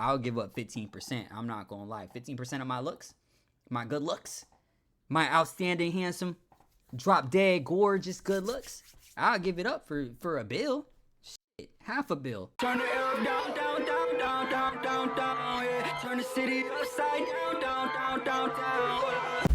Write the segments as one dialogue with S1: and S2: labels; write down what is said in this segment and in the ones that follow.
S1: I'll give up 15%. I'm not gonna lie. 15% of my looks, my good looks, my outstanding, handsome, drop dead, gorgeous good looks. I'll give it up for a bill. Shit, half a bill.
S2: Turn the air down, down, down, down, down, down, down, yeah. Turn the city upside down, down, down, down, down.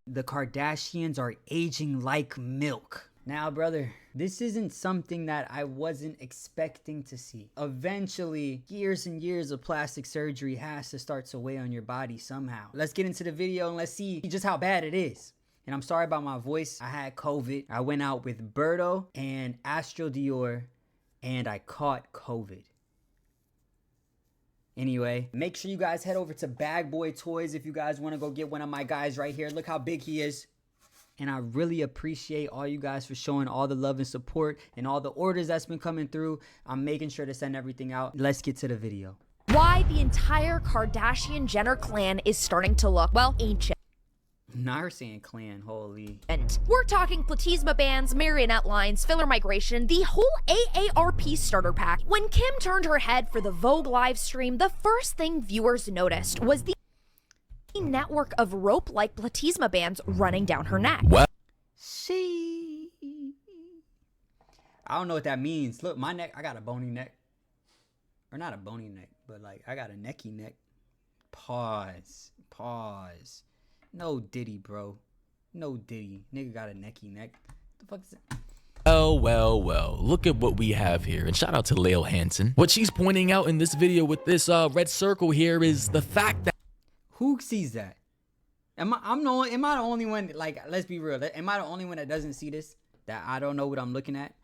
S1: The Kardashians are aging like milk. Now, brother, this isn't something that I wasn't expecting to see. Eventually, years and years of plastic surgery has to start to weigh on your body somehow. Let's get into the video and let's see just how bad it is. And I'm sorry about my voice. I had COVID. I went out with Birdo and Astro Dior and I caught COVID. Anyway, make sure you guys head over to Bag Boy Toys if you guys want to go get one of my guys right here. Look how big he is. And I really appreciate all you guys for showing all the love and support and all the orders that's been coming through. I'm making sure to send everything out. Let's get to the video.
S3: Why the entire Kardashian Jenner clan is starting to look, well, ancient.
S1: Now you're saying clan, holy.
S3: And we're talking platysma bands, marionette lines, filler migration, the whole AARP starter pack. When Kim turned her head for the Vogue live stream, the first thing viewers noticed was the network of rope-like platysma bands running down her neck.
S1: What? I don't know what that means. Look, my neck, I got a bony neck. Or not a bony neck, but like I got a necky neck. Pause. No Diddy, bro. No Diddy. Nigga got a necky neck. What the fuck is that?
S4: Well, look at what we have here. And shout out to Leo Hansen. What she's pointing out in this video with this red circle here is the fact that
S1: who sees that? Am I the only one, like, let's be real. Am I the only one that doesn't see this? That I don't know what I'm looking at?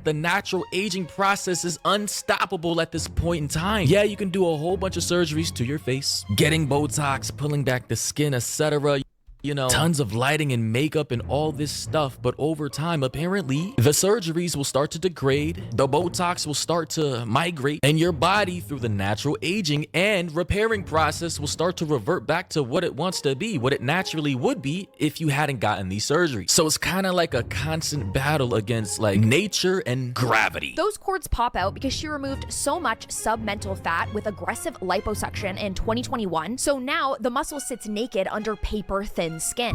S4: the natural aging process is unstoppable at this point in time. Yeah, you can do a whole bunch of surgeries to your face, getting Botox, pulling back the skin, etc. You know, tons of lighting and makeup and all this stuff, but over time, apparently, the surgeries will start to degrade, the Botox will start to migrate, and your body, through the natural aging and repairing process, will start to revert back to what it wants to be, what it naturally would be if you hadn't gotten these surgeries. So it's kind of like a constant battle against like nature and gravity.
S3: Those cords pop out because she removed so much submental fat with aggressive liposuction in 2021, so now the muscle sits naked under paper thin skin.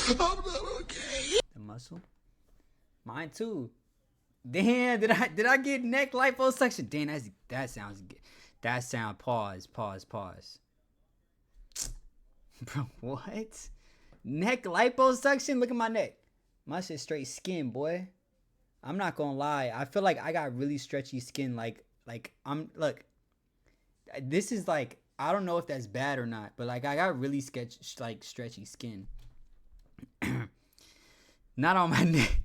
S2: I'm not okay.
S1: The muscle? Mine too. Damn, did I get neck liposuction? Damn, that sounds good. That sound pause. Bro, what? Neck liposuction? Look at my neck. My shit straight skin, boy. I'm not gonna lie. I feel like I got really stretchy skin. Like look. This is like, I don't know if that's bad or not, but like I got really stretchy skin. Not on my neck.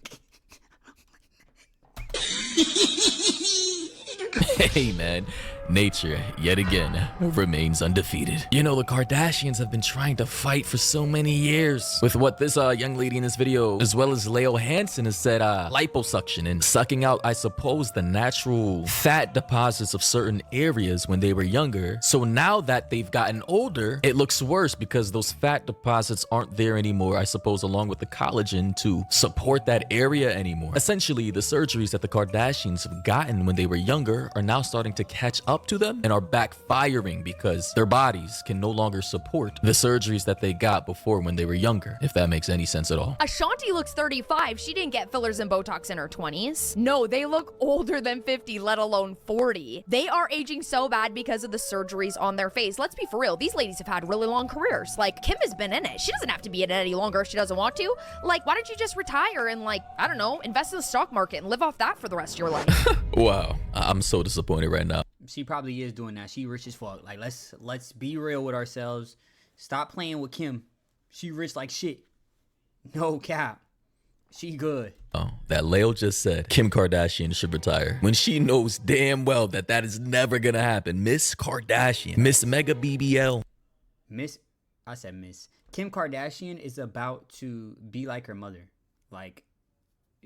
S4: Hey man, nature, yet again, remains undefeated. You know, the Kardashians have been trying to fight for so many years with what this young lady in this video, as well as Leo Hansen, has said, liposuction and sucking out, I suppose, the natural fat deposits of certain areas when they were younger. So now that they've gotten older, it looks worse because those fat deposits aren't there anymore, I suppose, along with the collagen to support that area anymore. Essentially, the surgeries that the Kardashians have gotten when they were younger are now starting to catch up to them and are backfiring because their bodies can no longer support the surgeries that they got before when they were younger, if that makes any sense at all.
S3: Ashanti looks 35. She didn't get fillers and Botox in her 20s. No, they look older than 50, let alone 40. They are aging so bad because of the surgeries on their face. Let's be for real. These ladies have had really long careers. Like, Kim has been in it. She doesn't have to be in it any longer if she doesn't want to. Like, why don't you just retire and, like, I don't know, invest in the stock market and live off that for the rest of your life?
S4: Wow, I'm so disappointed right now.
S1: She probably is doing that. She rich as fuck. Like, let's be real with ourselves. Stop playing with Kim. She rich like shit. No cap. She good.
S4: Oh, that Leo just said Kim Kardashian should retire when she knows damn well that that is never gonna happen. Miss Kardashian, Miss Mega BBL.
S1: I said Miss. Kim Kardashian is about to be like her mother. Like,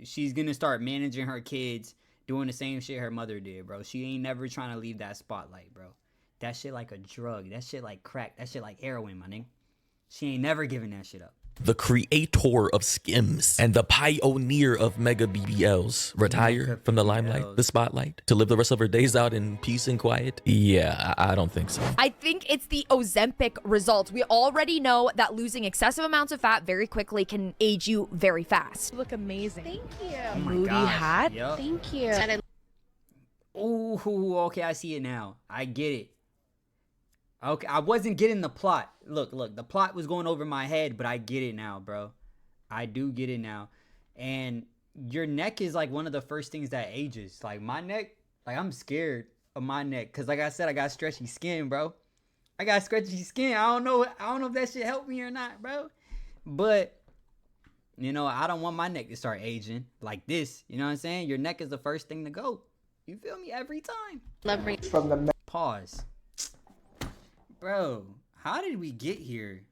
S1: she's gonna start managing her kids, doing the same shit her mother did, bro. She ain't never trying to leave that spotlight, bro. That shit like a drug. That shit like crack. That shit like heroin, my nigga. She ain't never giving that shit up.
S4: the creator of Skims and the pioneer of Mega BBLs, retire from the limelight, the spotlight, to live the rest of her days out in peace and quiet? Yeah, I don't think so.
S3: I think it's the Ozempic results. We already know that losing excessive amounts of fat very quickly can age you very fast.
S5: You look amazing.
S6: Thank you.
S1: Oh my
S5: Moody
S1: gosh.
S5: hat.
S1: Yup.
S6: Thank you.
S1: Ooh, okay, I see it now. I get it. Okay, I wasn't getting the plot. Look, the plot was going over my head, but I get it now, bro. I do get it now. And your neck is like one of the first things that ages. Like my neck, like I'm scared of my neck. Cause like I said, I got stretchy skin, bro. I got stretchy skin. I don't know if that shit help me or not, bro. But you know, I don't want my neck to start aging like this. You know what I'm saying? Your neck is the first thing to go. You feel me? Every time.
S6: From the
S1: Pause. Bro, how did we get here?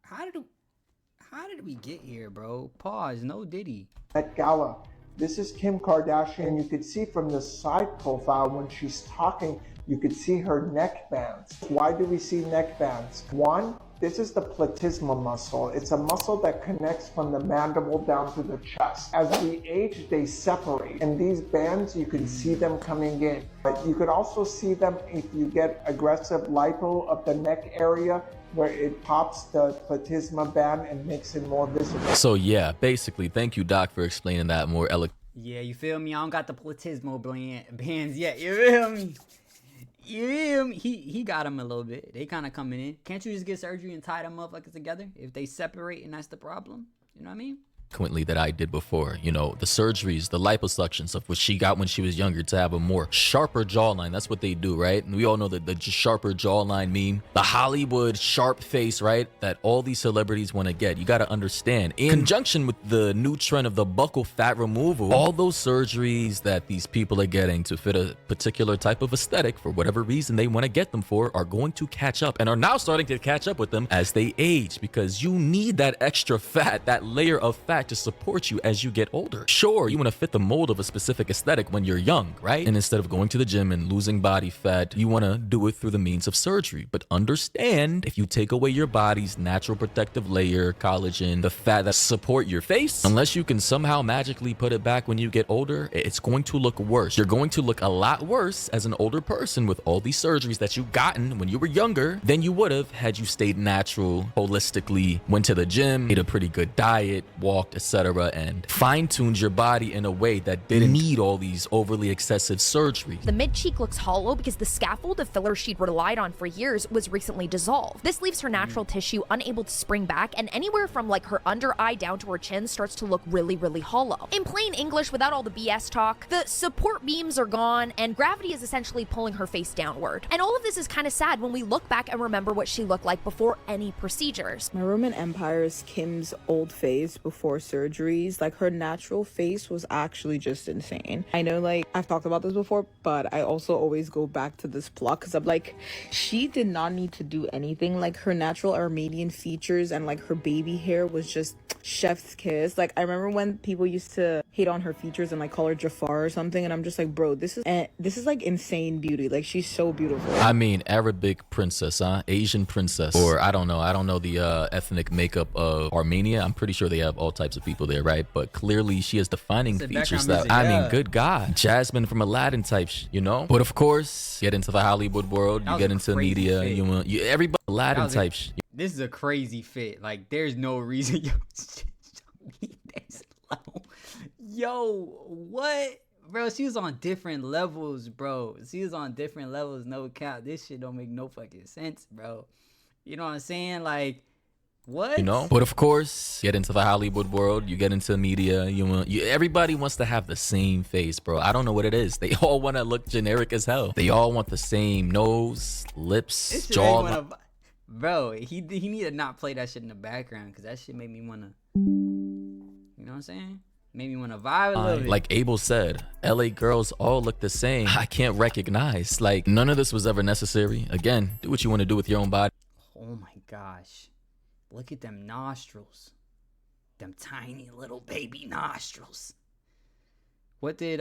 S1: How did we get here, bro? Pause. No Diddy.
S7: Met Gala. This is Kim Kardashian. You could see from the side profile when she's talking, you could see her neck bands. Why do we see neck bands? One, this is the platysma muscle. It's a muscle that connects from the mandible down to the chest. As we age, they separate. And these bands, you can see them coming in. But you could also see them if you get aggressive lipo of the neck area, where it pops the platysma band and makes it more visible.
S4: So yeah, basically, thank you, Doc, for explaining that more eloquently.
S1: Yeah, you feel me? I don't got the platysmo bands yet. You feel me? You feel me? He got them a little bit. They kind of coming in. Can't you just get surgery and tie them motherfuckers together if they separate and that's the problem? You know what I mean?
S4: That I did before, you know, the surgeries, the liposuctions of which she got when she was younger to have a more sharper jawline. That's what they do, right? And we all know that the sharper jawline meme, the Hollywood sharp face, right? That all these celebrities want to get. You got to understand, in conjunction with the new trend of the buccal fat removal, all those surgeries that these people are getting to fit a particular type of aesthetic for whatever reason they want to get them for are going to catch up and are now starting to catch up with them as they age, because you need that extra fat, that layer of fat to support you as you get older. Sure, you want to fit the mold of a specific aesthetic when you're young, right? And instead of going to the gym and losing body fat, you want to do it through the means of surgery. But understand, if you take away your body's natural protective layer, collagen, the fat that support your face, unless you can somehow magically put it back when you get older, it's going to look worse. You're going to look a lot worse as an older person with all these surgeries that you've gotten when you were younger than you would have had you stayed natural, holistically, went to the gym, ate a pretty good diet, walked, etc., and fine-tuned your body in a way that didn't need all these overly excessive surgeries.
S3: The mid-cheek looks hollow because the scaffold of filler she'd relied on for years was recently dissolved. This leaves her natural tissue unable to spring back, and anywhere from like her under eye down to her chin starts to look really, really hollow. In plain English, without all the BS talk, the support beams are gone, and gravity is essentially pulling her face downward. And all of this is kind of sad when we look back and remember what she looked like before any procedures.
S5: My Roman Empire is Kim's old face before surgeries. Like, her natural face was actually just insane. I know, like, I've talked about this before, but I also always go back to this plot because I'm like, she did not need to do anything. Like, her natural Armenian features and like her baby hair was just chef's kiss. Like, I remember when people used to hate on her features and like call her Jafar or something, and I'm just like, bro, this is like insane beauty. Like, she's so beautiful.
S4: I mean, Arabic princess, huh? Asian princess, or I don't know the ethnic makeup of Armenia. I'm pretty sure they have all types of people there, right? But clearly she has defining features that, I mean, good God, Jasmine from Aladdin type, you know? But of course, get into the Hollywood world, you get into media, everybody Aladdin type.
S1: This is a crazy fit. Like, there's no reason. Yo, what? Bro, she was on different levels, bro. She was on different levels, no cap. This shit don't make no fucking sense, bro. You know what I'm saying? Like, what?
S4: You know? But of course, get into the Hollywood world, you get into media, everybody wants to have the same face, bro. I don't know what it is. They all want to look generic as hell. They all want the same nose, lips, jaw.
S1: Bro, he need to not play that shit in the background, because that shit made me want to, you know what I'm saying? Made me want to vibe a little bit.
S4: Like Abel said, LA girls all look the same. I can't recognize. Like, none of this was ever necessary. Again, do what you want to do with your own body.
S1: Oh my gosh. Look at them nostrils. Them tiny little baby nostrils. What did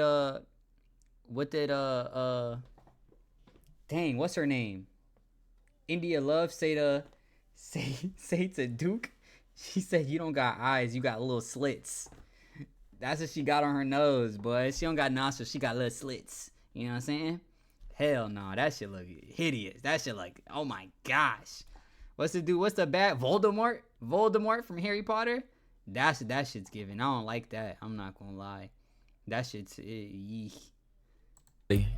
S1: dang, what's her name? India Love say to Duke? She said you don't got eyes, you got little slits. That's what she got on her nose, boy. She don't got nostrils, she got little slits. You know what I'm saying? Hell no, that shit look hideous. That shit like, oh my gosh. What's the dude? What's the bad Voldemort? Voldemort from Harry Potter? That shit's given. I don't like that. I'm not gonna lie. That shit's yeesh.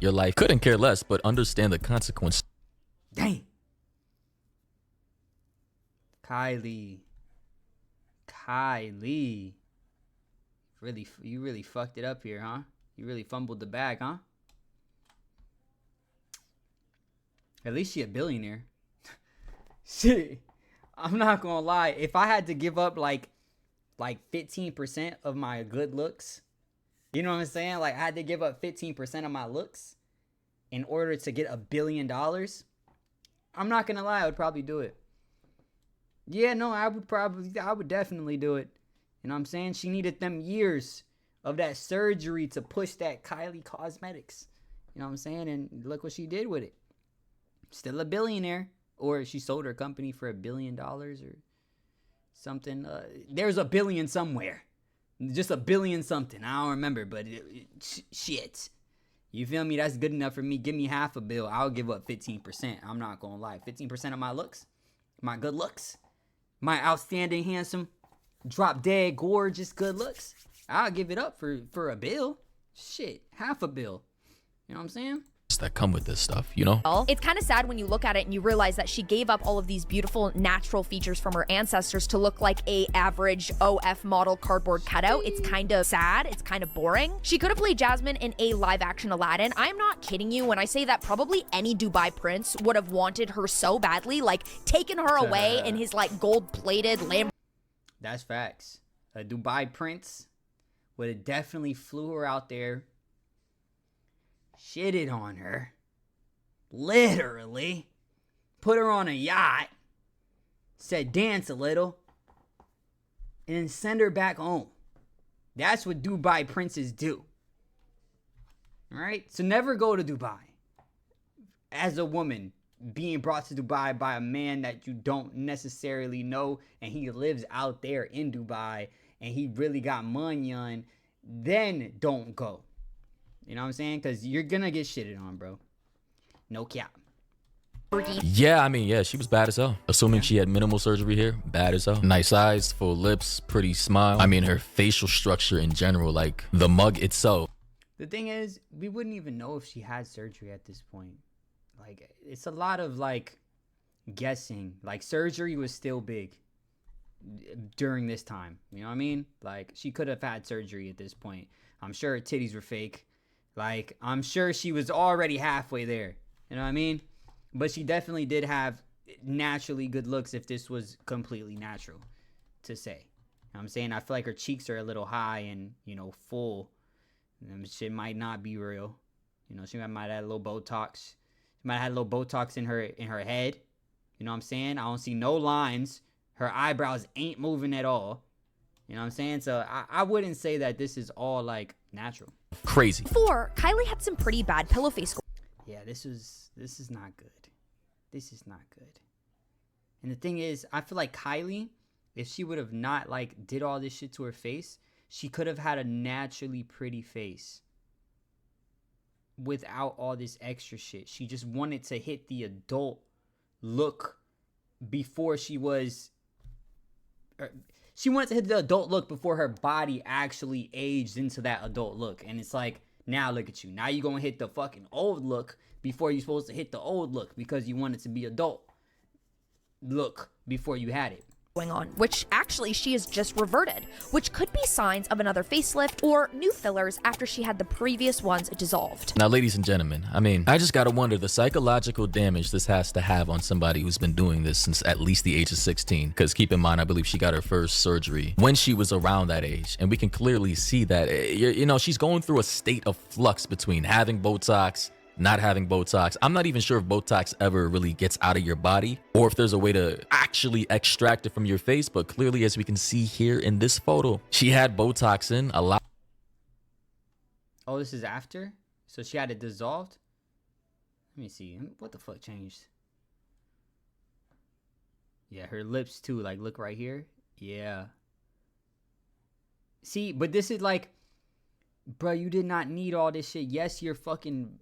S4: Your life. Couldn't care less, but understand the consequence.
S1: Dang. Kylie. You really fucked it up here, huh? You really fumbled the bag, huh? At least she a billionaire. Shit. I'm not gonna lie. If I had to give up like 15% of my good looks, you know what I'm saying? Like I had to give up 15% of my looks in order to get $1 billion. I'm not gonna lie, I would probably do it. Yeah, no, I would definitely do it. You know what I'm saying? She needed them years of that surgery to push that Kylie cosmetics. You know what I'm saying? And look what she did with it. Still a billionaire. Or she sold her company for $1 billion or something. There's a billion somewhere. Just a billion something. I don't remember, but shit. You feel me? That's good enough for me. Give me half a bill. I'll give up 15%. I'm not going to lie. 15% of my looks, my good looks, my outstanding, handsome, drop dead, gorgeous good looks. I'll give it up for a bill. Shit, half a bill. You know what I'm saying?
S4: That come with this stuff, you know?
S3: It's kind of sad when you look at it and you realize that she gave up all of these beautiful natural features from her ancestors to look like a average OF model cardboard cutout. It's kind of sad. It's kind of boring. She could have played Jasmine in a live action Aladdin. I'm not kidding you when I say that probably any Dubai prince would have wanted her so badly, like taken her away in his like gold plated Lamborghini.
S1: That's facts. A Dubai prince would have definitely flew her out there, shitted on her, literally, put her on a yacht, said dance a little, and then send her back home. That's what Dubai princes do. Alright? So never go to Dubai as a woman being brought to Dubai by a man that you don't necessarily know and he lives out there in Dubai and he really got money on. Then don't go. You know what I'm saying? Because you're going to get shitted on, bro. No cap.
S4: Yeah, I mean, yeah, she was bad as hell. Assuming she had minimal surgery here, bad as hell. Nice eyes, full lips, pretty smile. I mean, her facial structure in general, like the mug itself.
S1: The thing is, we wouldn't even know if she had surgery at this point. Like, it's a lot of, like, guessing. Like, surgery was still big during this time. You know what I mean? Like, she could have had surgery at this point. I'm sure her titties were fake. Like, I'm sure she was already halfway there. You know what I mean? But she definitely did have naturally good looks if this was completely natural to say. You know what I'm saying? I feel like her cheeks are a little high and, you know, full. Shit might not be real. You know, she might have had a little Botox. She might have had a little Botox in her head. You know what I'm saying? I don't see no lines. Her eyebrows ain't moving at all. You know what I'm saying? So I wouldn't say that this is all, like, natural.
S4: Crazy.
S3: 4, Kylie had some pretty bad pillow face.
S1: Yeah, this is not good. This is not good. And the thing is, I feel like Kylie, if she would have not, like, did all this shit to her face, she could have had a naturally pretty face without all this extra shit. She just wanted to hit the adult look before she was... She wanted to hit the adult look before her body actually aged into that adult look. And it's like, now look at you. Now you're going to hit the fucking old look before you're supposed to hit the old look because you wanted to be adult look before you had it.
S3: Going on, which actually she has just reverted, which could be signs of another facelift or new fillers after she had the previous ones dissolved.
S4: Now, ladies and gentlemen, I mean, I just gotta wonder the psychological damage this has to have on somebody who's been doing this since at least the age of 16. Because keep in mind, I believe she got her first surgery when she was around that age. And we can clearly see that, you know, she's going through a state of flux between having Botox, not having Botox. I'm not even sure if Botox ever really gets out of your body or if there's a way to actually extract it from your face. But clearly, as we can see here in this photo, she had Botox in a lot.
S1: Oh, this is after? So she had it dissolved? Let me see. What the fuck changed? Yeah, her lips too. Like, look right here. Yeah. See, but this is like, bro, you did not need all this shit. Yes, your fucking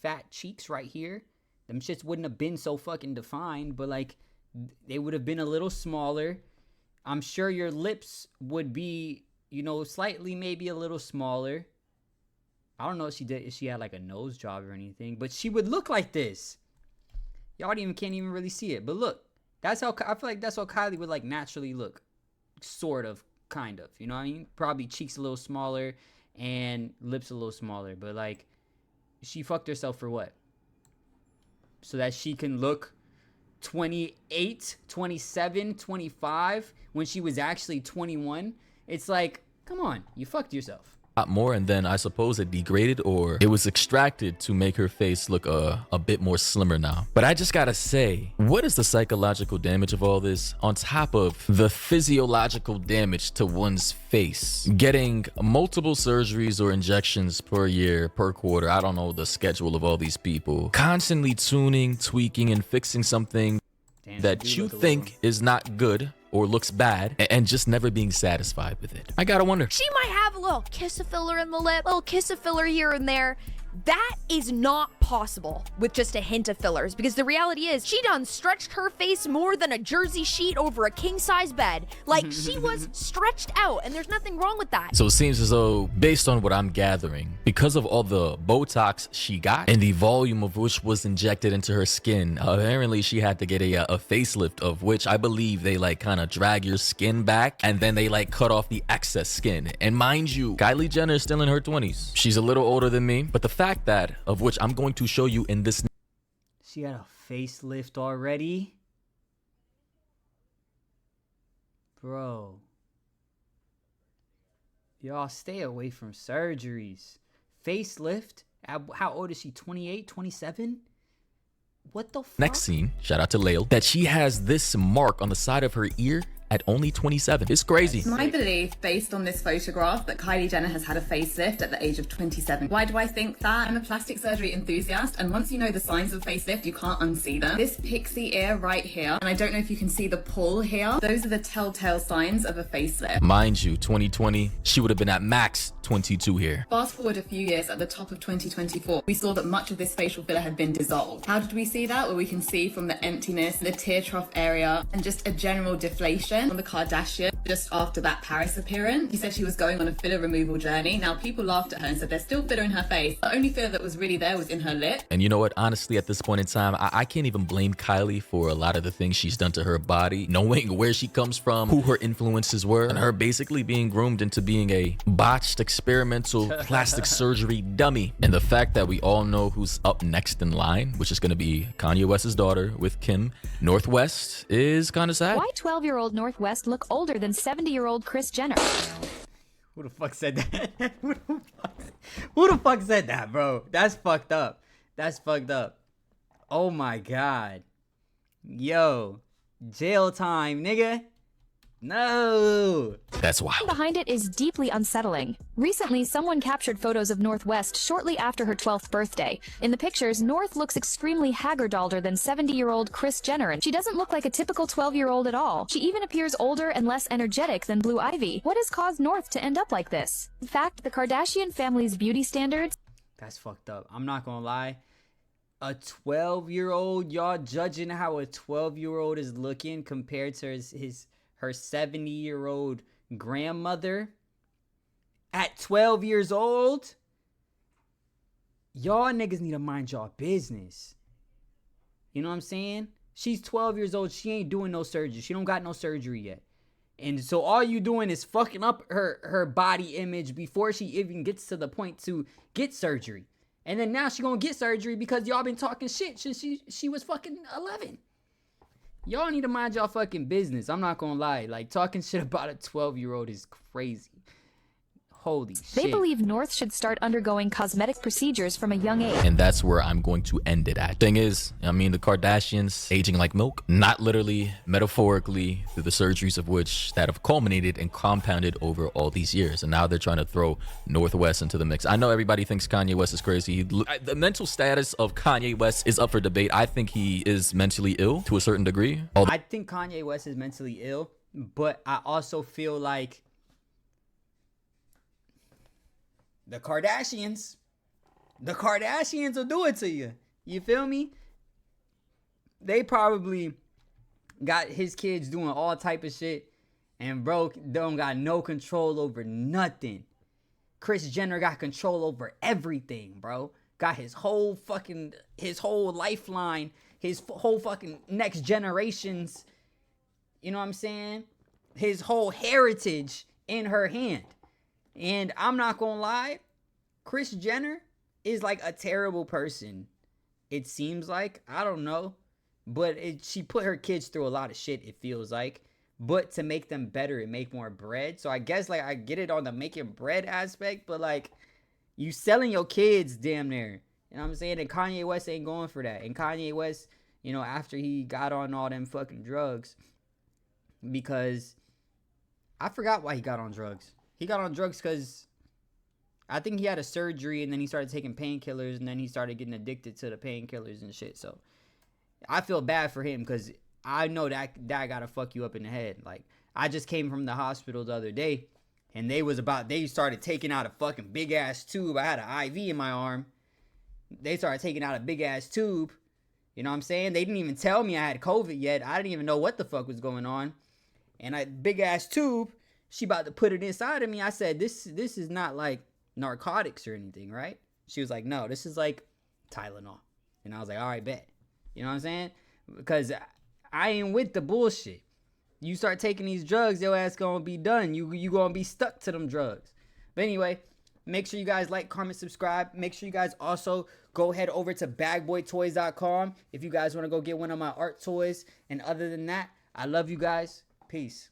S1: fat cheeks right here, them shits wouldn't have been so fucking defined, but like they would have been a little smaller. I'm sure your lips would be, you know, slightly maybe a little smaller. I don't know if she had like a nose job or anything, but she would look like this. Y'all can't even really see it, but look, that's how I feel like that's how Kylie would like naturally look, sort of, kind of. You know what I mean? Probably cheeks a little smaller and lips a little smaller, but like she fucked herself for what? So that she can look 28, 27, 25 when she was actually 21. It's like, come on, you fucked yourself.
S4: More, and then I suppose it degraded or it was extracted to make her face look a bit more slimmer now. But I just gotta say, what is the psychological damage of all this on top of the physiological damage to one's face? Getting multiple surgeries or injections per year, per quarter, I don't know the schedule of all these people, constantly tuning, tweaking, and fixing something that you think is not good or looks bad, and just never being satisfied with it. I gotta wonder.
S3: She might have a little kiss of filler in the lip, a little kiss of filler here and there. That is not possible with just a hint of fillers, because the reality is she done stretched her face more than a jersey sheet over a king-size bed. Like, she was stretched out, and there's nothing wrong with that.
S4: So it seems as though, based on what I'm gathering, because of all the Botox she got and the volume of which was injected into her skin, apparently she had to get a facelift, of which I believe they like kind of drag your skin back and then they like cut off the excess skin. And mind you, Kylie Jenner is still in her 20s. She's a little older than me, but the fact that, of which I'm going to show you in this,
S1: she had a facelift already, bro. Y'all stay away from surgeries. Facelift? How old is she? 28, 27? What the fuck?
S4: next scene, shout out to Lael, that she has this mark on the side of her ear at only 27. It's crazy.
S6: It's my belief, based on this photograph, that Kylie Jenner has had a facelift at the age of 27. Why do I think that? I'm a plastic surgery enthusiast, and once you know the signs of facelift, you can't unsee them. This pixie ear right here, and I don't know if you can see the pull here, those are the telltale signs of a facelift.
S4: Mind you, 2020, she would have been at max 22 here.
S6: Fast forward a few years, at the top of 2024, we saw that much of this facial filler had been dissolved. How did we see that? Well, we can see from the emptiness, the tear trough area, and just a general deflation on the Kardashians just after that Paris appearance. She said she was going on a filler removal journey. Now, people laughed at her and said there's still filler in her face. The only filler that was really there was in her lip.
S4: And you know what? Honestly, at this point in time, I can't even blame Kylie for a lot of the things she's done to her body, knowing where she comes from, who her influences were, and her basically being groomed into being a botched experimental plastic surgery dummy. And the fact that we all know who's up next in line, which is going to be Kanye West's daughter with Kim Northwest, is kind of sad.
S8: Why 12-year-old Northwest look older than 70-year-old Kris Jenner?
S1: Who the fuck said that? Who the fuck said that, bro? That's fucked up. That's fucked up. Oh my god. Yo. Jail time, nigga. No.
S4: That's wild.
S8: Behind it is deeply unsettling. Recently, someone captured photos of Northwest shortly after her 12th birthday. In the pictures, North looks extremely haggard-older than 70-year-old Kris Jenner, and she doesn't look like a typical 12-year-old at all. She even appears older and less energetic than Blue Ivy. What has caused North to end up like this? In fact, the Kardashian family's beauty standards...
S1: That's fucked up. I'm not gonna lie. A 12-year-old, y'all judging how a 12-year-old is looking compared to her 70-year-old grandmother at 12 years old? Y'all niggas need to mind y'all business. You know what I'm saying? She's 12 years old. She ain't doing no surgery. She don't got no surgery yet. And so all you doing is fucking up her body image before she even gets to the point to get surgery. And then now she gonna get surgery because y'all been talking shit since she was fucking 11. Y'all need to mind y'all fucking business. I'm not gonna lie. Like, talking shit about a 12-year-old is crazy. Holy shit.
S8: They believe North should start undergoing cosmetic procedures from a young age.
S4: And that's where I'm going to end it at. Thing is, I mean, the Kardashians aging like milk, not literally, metaphorically, through the surgeries of which that have culminated and compounded over all these years. And now they're trying to throw Northwest into the mix. I know everybody thinks Kanye West is crazy. The mental status of Kanye West is up for debate. I think he is mentally ill to a certain degree.
S1: I think Kanye West is mentally ill. But I also feel like the Kardashians will do it to you. You feel me? They probably got his kids doing all type of shit, and bro don't got no control over nothing. Kris Jenner got control over everything, bro. Got his whole lifeline, his whole fucking next generations, you know what I'm saying? His whole heritage in her hand. And I'm not gonna lie, Kris Jenner is like a terrible person. It seems like, I don't know, but she put her kids through a lot of shit, it feels like, but to make them better and make more bread. So I guess like I get it on the making bread aspect, but like you selling your kids damn near, you know what I'm saying? And Kanye West ain't going for that. And Kanye West, you know, after he got on all them fucking drugs, because I forgot why he got on drugs. He got on drugs because I think he had a surgery, and then he started taking painkillers, and then he started getting addicted to the painkillers and shit. So I feel bad for him, because I know that gotta fuck you up in the head. Like, I just came from the hospital the other day, and they started taking out a fucking big ass tube. I had an IV in my arm. They started taking out a big ass tube. You know what I'm saying? They didn't even tell me I had COVID yet. I didn't even know what the fuck was going on. And a big ass tube, she about to put it inside of me. I said, this is not like narcotics or anything, right? She was like, no, this is like Tylenol. And I was like, all right, bet. You know what I'm saying? Because I ain't with the bullshit. You start taking these drugs, your ass gonna be done. You gonna be stuck to them drugs. But anyway, make sure you guys like, comment, subscribe. Make sure you guys also go head over to bagboytoys.com if you guys want to go get one of my art toys. And other than that, I love you guys. Peace.